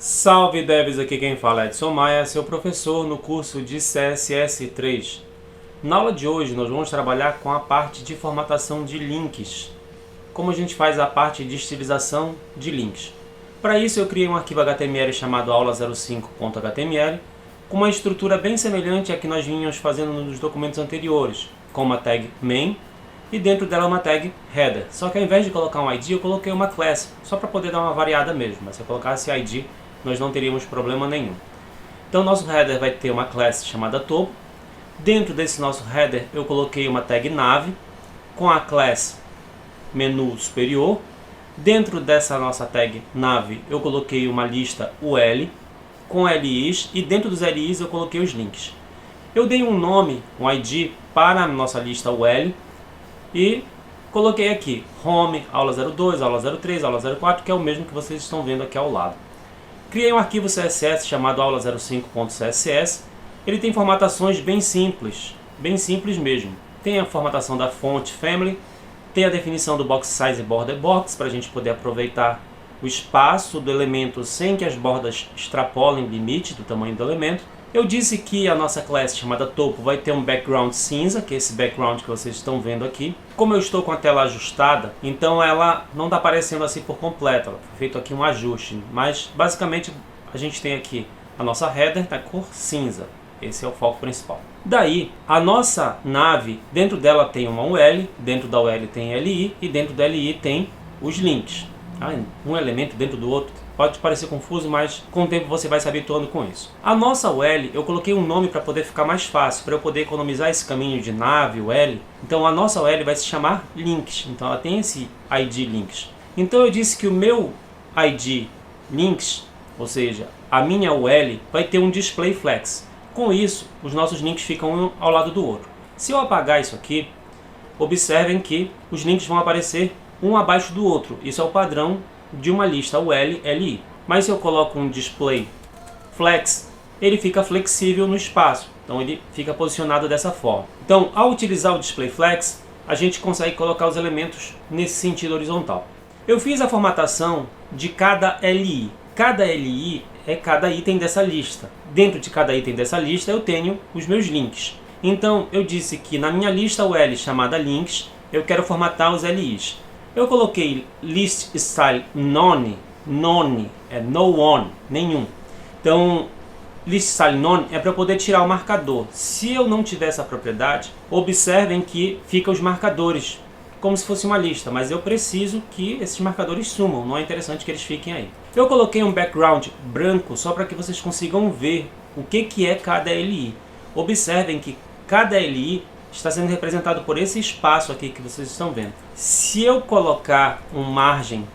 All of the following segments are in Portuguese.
Salve devs, aqui quem fala é Edson Maia, seu professor no curso de CSS3. Na aula de hoje nós vamos trabalhar com a parte de formatação de links, como a gente faz a parte de estilização de links. Para isso eu criei um arquivo HTML chamado aula05.html, com uma estrutura bem semelhante à que nós vínhamos fazendo nos documentos anteriores, com uma tag main e dentro dela uma tag header. Só que ao invés de colocar um ID eu coloquei uma class, só para poder dar uma variada mesmo, mas se eu colocasse ID nós não teríamos problema nenhum. Então nosso header vai ter uma classe chamada topo. Dentro desse nosso header eu coloquei uma tag nav com a class menu superior. Dentro dessa nossa tag nav eu coloquei uma lista UL com LIs e dentro dos LIs eu coloquei os links. Eu dei um nome, um ID para a nossa lista UL e coloquei aqui home, aula 02, aula 03, aula 04, que é o mesmo que vocês estão vendo aqui ao lado. Criei um arquivo CSS chamado aula05.css. Ele tem formatações bem simples mesmo. Tem a formatação da font family, tem a definição do box size e border box para a gente poder aproveitar o espaço do elemento sem que as bordas extrapolem o limite do tamanho do elemento. Eu disse que a nossa classe chamada topo vai ter um background cinza, que é esse background que vocês estão vendo aqui. Como eu estou com a tela ajustada, então ela não está aparecendo assim por completo, ela foi feito aqui um ajuste, mas basicamente a gente tem aqui a nossa header na cor cinza, esse é o foco principal. Daí, a nossa nave, dentro dela tem uma UL, dentro da UL tem LI e dentro da LI tem os links. Um elemento dentro do outro. Pode parecer confuso, mas com o tempo você vai se habituando com isso. A nossa UL, eu coloquei um nome para poder ficar mais fácil, para eu poder economizar esse caminho de nave, UL. Então a nossa UL vai se chamar links, então ela tem esse ID links. Então eu disse que o meu ID links, ou seja, a minha UL, vai ter um display flex. Com isso, os nossos links ficam um ao lado do outro. Se eu apagar isso aqui, observem que os links vão aparecer um abaixo do outro. Isso é o padrão de uma lista UL-LI. Mas se eu coloco um display flex, ele fica flexível no espaço. Então ele fica posicionado dessa forma. Então, ao utilizar o display flex, a gente consegue colocar os elementos nesse sentido horizontal. Eu fiz a formatação de cada LI. Cada LI é cada item dessa lista. Dentro de cada item dessa lista eu tenho os meus links. Então eu disse que na minha lista UL chamada links, eu quero formatar os LIs. Eu coloquei list style none é no one, nenhum. Então, list style none é para poder tirar o marcador. Se eu não tiver essa propriedade, observem que ficam os marcadores, como se fosse uma lista, mas eu preciso que esses marcadores sumam, não é interessante que eles fiquem aí. Eu coloquei um background branco só para que vocês consigam ver o que é cada LI. Observem que cada LI está sendo representado por esse espaço aqui que vocês estão vendo. Se eu colocar um margem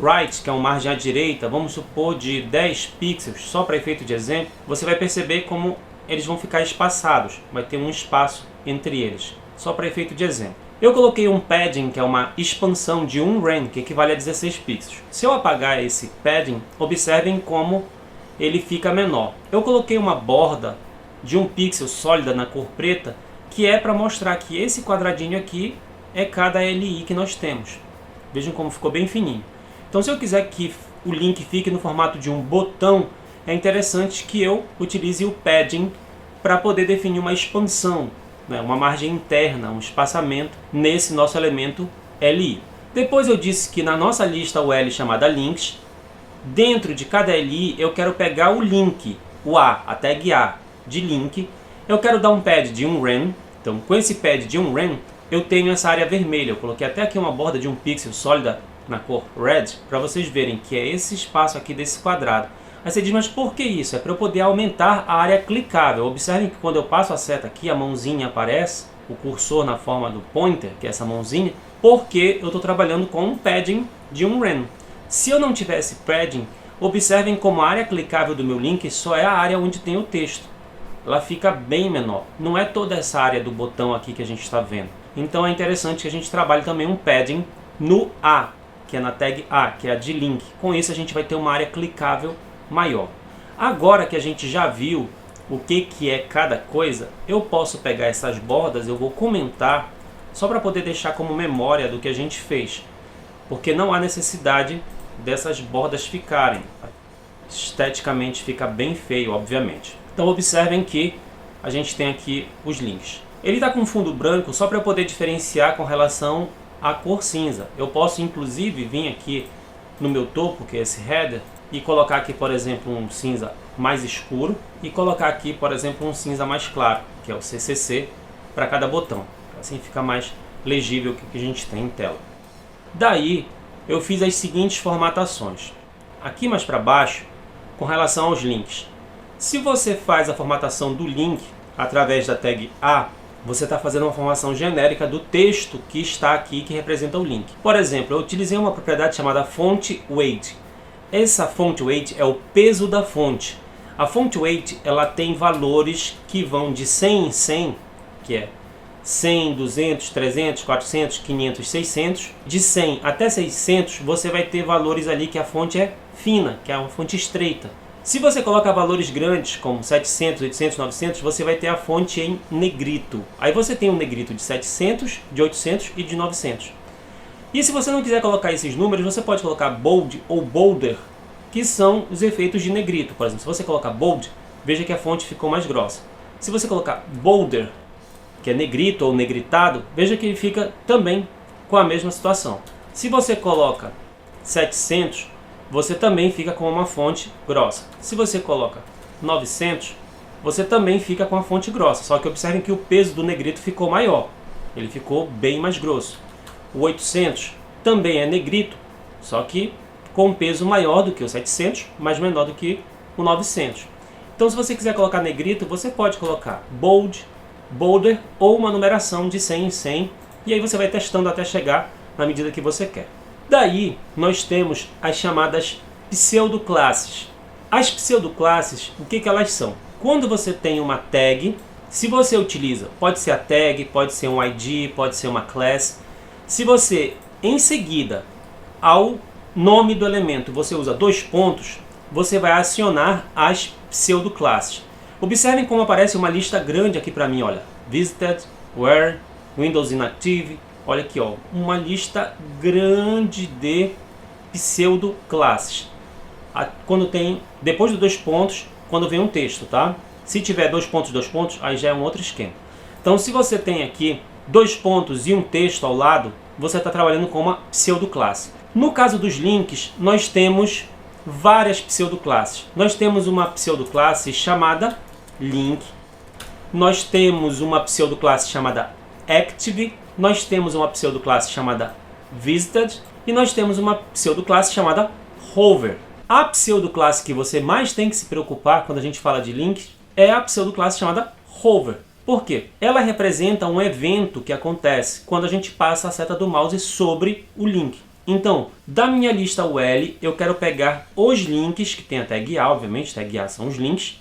right, que é uma margem à direita, vamos supor de 10 pixels, só para efeito de exemplo, você vai perceber como eles vão ficar espaçados, vai ter um espaço entre eles, só para efeito de exemplo. Eu coloquei um padding, que é uma expansão de 1 rem, que equivale a 16 pixels. Se eu apagar esse padding, observem como ele fica menor. Eu coloquei uma borda de 1 pixel sólida na cor preta, que é para mostrar que esse quadradinho aqui é cada LI que nós temos. Vejam como ficou bem fininho. Então se eu quiser que o link fique no formato de um botão, é interessante que eu utilize o padding para poder definir uma expansão, né, uma margem interna, um espaçamento nesse nosso elemento LI. Depois eu disse que na nossa lista UL chamada links, dentro de cada LI eu quero pegar o link, a tag A de link. Eu quero dar um pad de 1 rem, então com esse pad de 1 rem eu tenho essa área vermelha. Eu coloquei até aqui uma borda de 1 pixel sólida na cor red, para vocês verem que é esse espaço aqui desse quadrado. Aí você diz, mas por que isso? É para eu poder aumentar a área clicável. Observem que quando eu passo a seta aqui, a mãozinha aparece, o cursor na forma do pointer, que é essa mãozinha, porque eu estou trabalhando com um padding de 1 rem. Se eu não tivesse padding, observem como a área clicável do meu link só é a área onde tem o texto. Ela fica bem menor. Não é toda essa área do botão aqui que a gente está vendo. Então é interessante que a gente trabalhe também um padding no A, que é na tag A, que é a de link. Com isso a gente vai ter uma área clicável maior. Agora que a gente já viu o que é cada coisa, eu posso pegar essas bordas, eu vou comentar, só para poder deixar como memória do que a gente fez. Porque não há necessidade dessas bordas ficarem. esteticamente fica bem feio, obviamente. Então observem que a gente tem aqui os links. Ele está com fundo branco só para eu poder diferenciar com relação à cor cinza. Eu posso inclusive vir aqui no meu topo, que é esse header, e colocar aqui, por exemplo, um cinza mais escuro e colocar aqui, por exemplo, um cinza mais claro, que é o CCC, para cada botão. Assim fica mais legível o que a gente tem em tela. Daí eu fiz as seguintes formatações. Aqui mais para baixo, com relação aos links. Se você faz a formatação do link através da tag A, você está fazendo uma formação genérica do texto que está aqui, que representa o link. Por exemplo, eu utilizei uma propriedade chamada font weight. Essa font weight é o peso da fonte. A font weight ela tem valores que vão de 100 em 100, que é 100, 200, 300, 400, 500, 600. De 100 até 600 você vai ter valores ali que a fonte é fina, que é uma fonte estreita. Se você coloca valores grandes, como 700, 800, 900, você vai ter a fonte em negrito. Aí você tem um negrito de 700, de 800 e de 900. E se você não quiser colocar esses números, você pode colocar bold ou bolder, que são os efeitos de negrito. Por exemplo, se você colocar bold, veja que a fonte ficou mais grossa. Se você colocar bolder, que é negrito ou negritado, veja que ele fica também com a mesma situação. Se você coloca 700, você também fica com uma fonte grossa. Se você coloca 900, você também fica com a fonte grossa. Só que observem que o peso do negrito ficou maior. Ele ficou bem mais grosso. O 800 também é negrito, só que com um peso maior do que o 700, mas menor do que o 900. Então se você quiser colocar negrito, você pode colocar bold, bolder ou uma numeração de 100 em 100. E aí você vai testando até chegar na medida que você quer. Daí, nós temos as chamadas pseudoclasses. As pseudoclasses, o que elas são? Quando você tem uma tag, se você utiliza, pode ser a tag, pode ser um ID, pode ser uma class. Se você, em seguida, ao nome do elemento, você usa 2 pontos, você vai acionar as pseudoclasses. Observem como aparece uma lista grande aqui para mim, olha. Visited, Where, Windows Inactive. Olha aqui, ó, uma lista grande de pseudoclasses. Quando tem, depois dos 2 pontos, quando vem um texto, tá? Se tiver 2 pontos, aí já é um outro esquema. Então, se você tem aqui 2 pontos e um texto ao lado, você está trabalhando com uma pseudoclasse. No caso dos links, nós temos várias pseudoclasses. Nós temos uma pseudoclasse chamada link. Nós temos uma pseudoclasse chamada active. Nós temos uma pseudoclasse chamada visited e nós temos uma pseudoclasse chamada hover. A pseudoclasse que você mais tem que se preocupar quando a gente fala de link é a pseudoclasse chamada hover. Por quê? Ela representa um evento que acontece quando a gente passa a seta do mouse sobre o link. Então, da minha lista UL, eu quero pegar os links, que tem a tag A, obviamente, tag A são os links,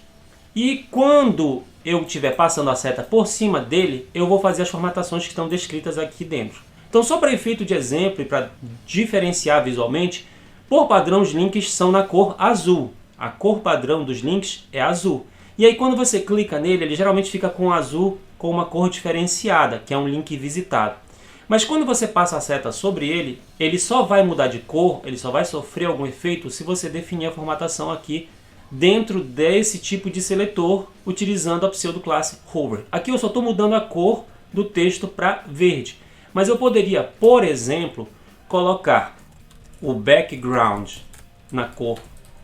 e quando eu estiver passando a seta por cima dele, eu vou fazer as formatações que estão descritas aqui dentro. Então, só para efeito de exemplo e para diferenciar visualmente, por padrão os links são na cor azul. A cor padrão dos links é azul. E aí quando você clica nele, ele geralmente fica com azul com uma cor diferenciada, que é um link visitado. Mas quando você passa a seta sobre ele, ele só vai mudar de cor, ele só vai sofrer algum efeito se você definir a formatação aqui dentro desse tipo de seletor, utilizando a pseudoclasse hover. Aqui eu só estou mudando a cor do texto para verde. Mas eu poderia, por exemplo, colocar o background na cor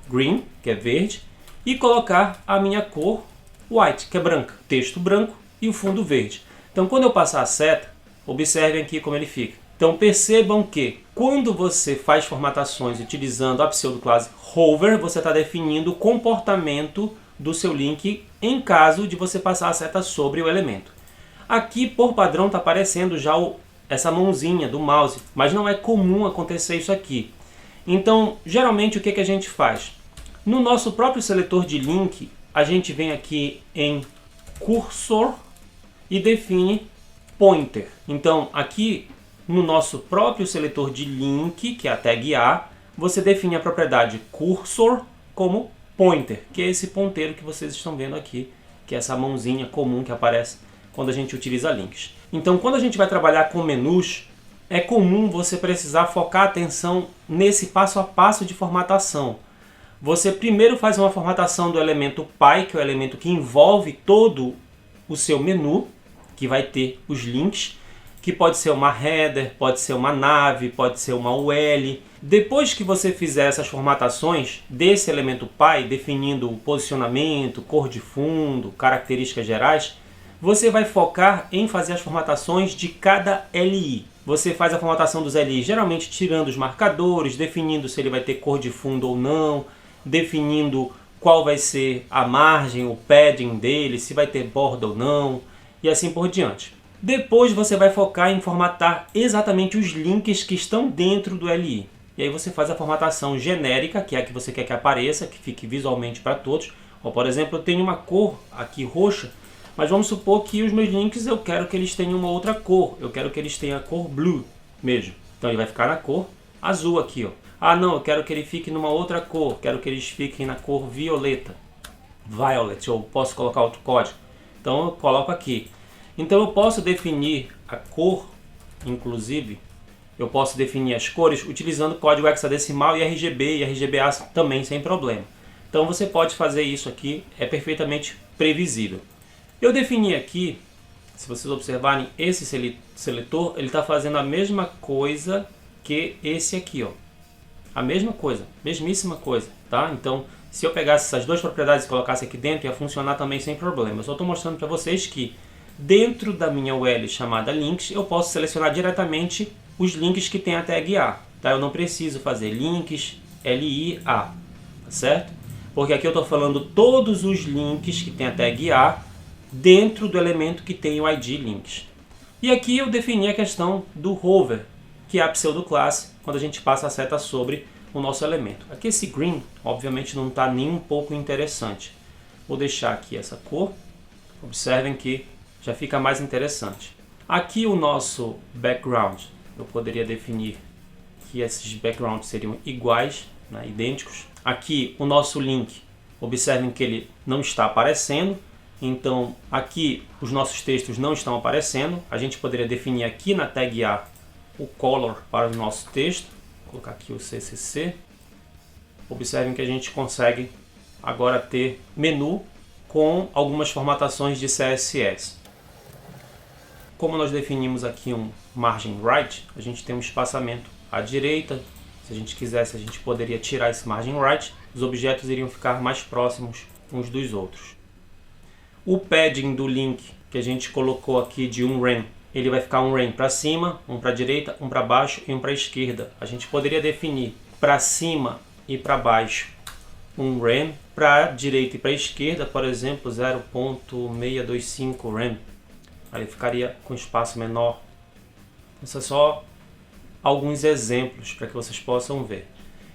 green, que é verde, e colocar a minha cor white, que é branca. Texto branco e o fundo verde. Então quando eu passar a seta, observem aqui como ele fica. Então percebam que quando você faz formatações utilizando a pseudoclasse hover, você está definindo o comportamento do seu link em caso de você passar a seta sobre o elemento. Aqui por padrão está aparecendo já essa mãozinha do mouse, mas não é comum acontecer isso aqui. Então geralmente o que a gente faz? No nosso próprio seletor de link, a gente vem aqui em cursor e define pointer. Então aqui no nosso próprio seletor de link, que é a tag A, você define a propriedade cursor como pointer, que é esse ponteiro que vocês estão vendo aqui, que é essa mãozinha comum que aparece quando a gente utiliza links. Então quando a gente vai trabalhar com menus, é comum você precisar focar a atenção nesse passo a passo de formatação. Você primeiro faz uma formatação do elemento Py, que é o elemento que envolve todo o seu menu, que vai ter os links, que pode ser uma header, pode ser uma nave, pode ser uma UL. Depois que você fizer essas formatações desse elemento Py, definindo o posicionamento, cor de fundo, características gerais, você vai focar em fazer as formatações de cada LI. Você faz a formatação dos LI, geralmente tirando os marcadores, definindo se ele vai ter cor de fundo ou não, definindo qual vai ser a margem, o padding dele, se vai ter borda ou não, e assim por diante. Depois você vai focar em formatar exatamente os links que estão dentro do LI. E aí você faz a formatação genérica, que é a que você quer que apareça, que fique visualmente para todos. Ou, por exemplo, eu tenho uma cor aqui roxa, mas vamos supor que os meus links eu quero que eles tenham uma outra cor. Eu quero que eles tenham a cor blue mesmo. Então ele vai ficar na cor azul aqui, ó. Ah não, eu quero que ele fique numa outra cor. Quero que eles fiquem na cor violeta. Violet, ou posso colocar outro código. Então eu coloco aqui. Então eu posso definir a cor, inclusive, eu posso definir as cores utilizando código hexadecimal e RGB e RGBA também sem problema. Então você pode fazer isso aqui, é perfeitamente previsível. Eu defini aqui, se vocês observarem, esse seletor, ele está fazendo a mesma coisa que esse aqui, ó. A mesma coisa, mesmíssima coisa, tá? Então, se eu pegasse essas duas propriedades e colocasse aqui dentro, ia funcionar também sem problema. Eu só estou mostrando para vocês que dentro da minha UL chamada links, eu posso selecionar diretamente os links que tem a tag A, tá? Eu não preciso fazer links LIA, tá certo? Porque aqui eu estou falando todos os links que tem a tag A dentro do elemento que tem o ID links. E aqui eu defini a questão do hover, que é a pseudoclasse, quando a gente passa a seta sobre o nosso elemento. Aqui esse green, obviamente, não está nem um pouco interessante. Vou deixar aqui essa cor. Observem que já fica mais interessante. Aqui o nosso background, eu poderia definir que esses backgrounds seriam iguais, né, idênticos. Aqui o nosso link, observem que ele não está aparecendo. Então aqui os nossos textos não estão aparecendo. A gente poderia definir aqui na tag A o color para o nosso texto. Vou colocar aqui o CCC. Observem que a gente consegue agora ter menu com algumas formatações de CSS. Como nós definimos aqui um margin right, a gente tem um espaçamento à direita. Se a gente quisesse, a gente poderia tirar esse margin right. Os objetos iriam ficar mais próximos uns dos outros. O padding do link que a gente colocou aqui de um rem, ele vai ficar um rem para cima, um para a direita, um para baixo e um para a esquerda. A gente poderia definir para cima e para baixo um rem, para a direita e para a esquerda, por exemplo, 0.625 rem. Aí ficaria com espaço menor. Isso é só alguns exemplos para que vocês possam ver.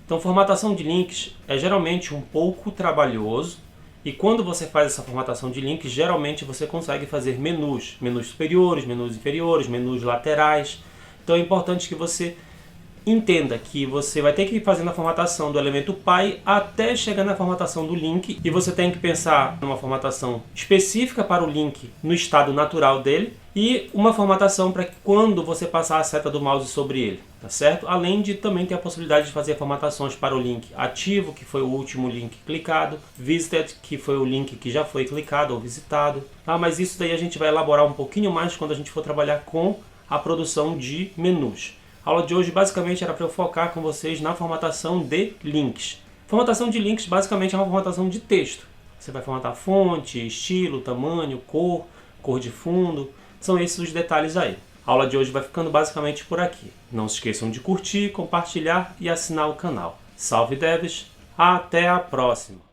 Então, formatação de links é geralmente um pouco trabalhoso. E quando você faz essa formatação de links, geralmente você consegue fazer menus superiores, menus inferiores, menus laterais. Então é importante que você entenda que você vai ter que ir fazendo a formatação do elemento Py até chegar na formatação do link, e você tem que pensar numa formatação específica para o link no estado natural dele e uma formatação para quando você passar a seta do mouse sobre ele, tá certo? Além de também ter a possibilidade de fazer formatações para o link ativo, que foi o último link clicado, visited, que foi o link que já foi clicado ou visitado, tá? Mas isso daí a gente vai elaborar um pouquinho mais quando a gente for trabalhar com a produção de menus. A aula de hoje basicamente era para eu focar com vocês na formatação de links. Formatação de links basicamente é uma formatação de texto. Você vai formatar fonte, estilo, tamanho, cor de fundo. São esses os detalhes aí. A aula de hoje vai ficando basicamente por aqui. Não se esqueçam de curtir, compartilhar e assinar o canal. Salve devs, até a próxima!